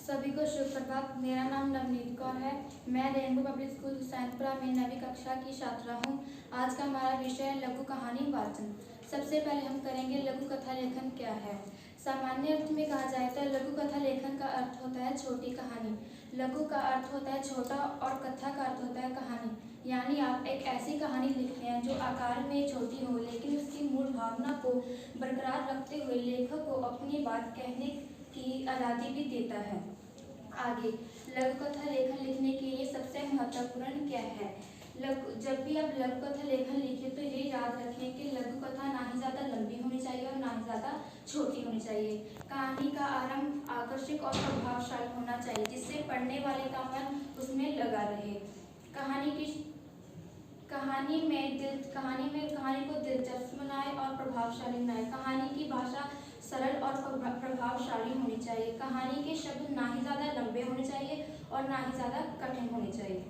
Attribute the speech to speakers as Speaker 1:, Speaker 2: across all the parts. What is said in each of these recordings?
Speaker 1: सभी को शुभ प्रभात। मेरा नाम नवनीत कौर है। मैं रेनबो पब्लिक स्कूल हुसैनपुरा में 9वीं कक्षा की छात्रा हूँ। आज का हमारा विषय है लघु कहानी वाचन। सबसे पहले हम करेंगे लघु कथा लेखन क्या है। सामान्य अर्थ में कहा जाए तो लघु कथा लेखन का अर्थ होता है छोटी कहानी। लघु का अर्थ होता है छोटा और कथा का अर्थ होता है कहानी। यानी आप एक ऐसी कहानी लिखते हैं जो आकार में छोटी हो लेकिन उसकी मूल भावना को बरकरार रखते हुए लेखक को अपनी बात कहने की आज़ादी भी देता है। आगे, लघु कथा लेखन लिखने के लिए सबसे महत्वपूर्ण क्या है। जब भी आप लघु कथा लेखन लिखें तो ये याद रखें कि लघु कथा ना ही ज़्यादा लंबी होनी चाहिए और ना ही ज़्यादा छोटी होनी चाहिए। कहानी का आरंभ आकर्षक और प्रभावशाली होना चाहिए जिससे पढ़ने वाले का मन उसमें लगा रहे। कहानी को दिलचस्प बनाए और प्रभावशाली बनाए। कहानी की भाषा सरल और प्रभावशाली होनी चाहिए। कहानी के शब्द ना ही ज़्यादा लंबे होने चाहिए और ना ही ज़्यादा कठिन होने चाहिए।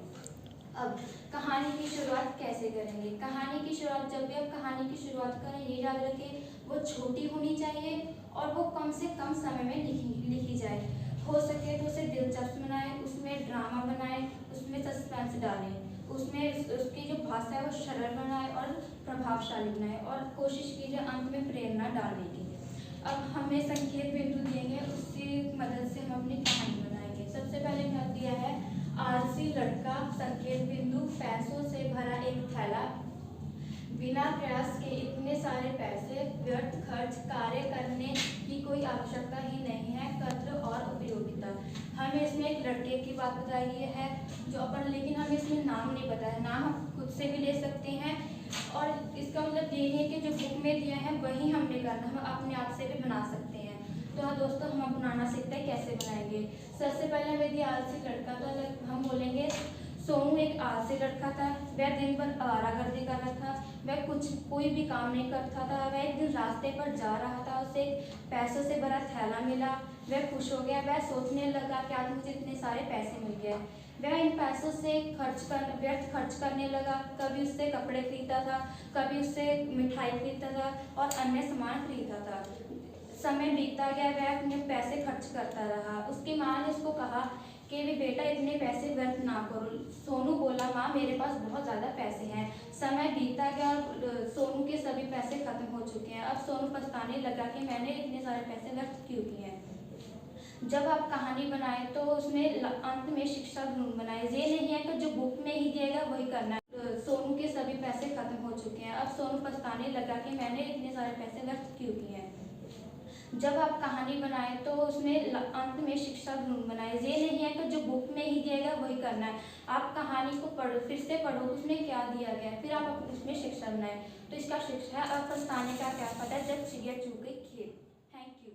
Speaker 1: अब कहानी की शुरुआत कैसे करेंगे। कहानी की शुरुआत, जब भी आप कहानी की शुरुआत करें ये याद रखें वो छोटी होनी चाहिए और वो कम से कम समय में लिखी जाए। हो सके तो उसे दिलचस्प बनाएं, उसमें ड्रामा बनाएं, उसमें सस्पेंस डालें, उसमें उसकी जो भाषा है वो सरल बनाए और प्रभावशाली बनाए और कोशिश कीजिए अंत में प्रेरणा डालने की। अब हमें संकेत बिंदु देंगे, उसकी मदद से हम अपनी कहानी बनाएंगे। सबसे पहले मैं दिया है आलसी लड़का, संकेत बिंदु पैसों से भरा एक थैला, बिना प्रयास के इतने सारे पैसे, व्यर्थ खर्च, कार्य करने की कोई आवश्यकता ही नहीं है, कद्र और उपयोगिता। हमें इसमें एक लड़के की बात बताई है लेकिन हमें इसमें नाम नहीं बताया। नाम हम खुद से भी ले सकते हैं और इसका मतलब ये है कि जो बुक में दिया है वही हमने करना, हम अपने आप से भी बना सकते हैं। तो हाँ दोस्तों, हम बनाना सीखते हैं कैसे बनाएंगे। सबसे पहले हमें दिया आलसी लड़का, तो हम बोलेंगे सोनू एक आलसी लड़का था। वह दिन भर आवारागर्दी कर रहा था, वह कोई भी काम नहीं करता था। वह एक दिन रास्ते पर जा रहा था, उसे पैसों से भरा थैला मिला, वह खुश हो गया। वह सोचने लगा कि आज मुझे इतने सारे पैसे मिल गए। वह इन पैसों से व्यर्थ खर्च करने लगा। कभी उससे कपड़े खरीदता था, कभी उससे मिठाई खरीदता था और अन्य सामान खरीदता था। समय बीतता गया, वह अपने पैसे खर्च करता रहा। उसकी माँ ने उसको कहा कि वे बेटा इतने पैसे व्यर्थ ना करो। सोनू बोला माँ मेरे पास बहुत ज़्यादा पैसे हैं। समय बीतता गया और सोनू के सभी पैसे खत्म हो चुके हैं। अब सोनू पछताने लगा कि मैंने इतने सारे पैसे व्यर्थ क्यों किए हैं। जब आप कहानी बनाएं तो उसमें अंत में शिक्षा ढूंढ बनाए। ये नहीं है कि जो बुक में ही दिएगा वही करना है। सोनू के सभी पैसे खत्म हो चुके हैं। अब सोनू पछताने लगा कि मैंने इतने सारे पैसे व्यर्थ क्यों किए हैं। जब आप कहानी बनाएं तो उसमें अंत में शिक्षा ढूंढ बनाए। ये नहीं है कि जो बुक में ही दिएगा वही करना है। आप कहानी को पढ़ो, फिर से पढ़ो उसमें क्या दिया गया है, फिर आप उसमें शिक्षा बनाएं। तो इसका शिक्षा है अब पछताने का क्या पता जब चिड़िया चुग गई खेत। Thank you.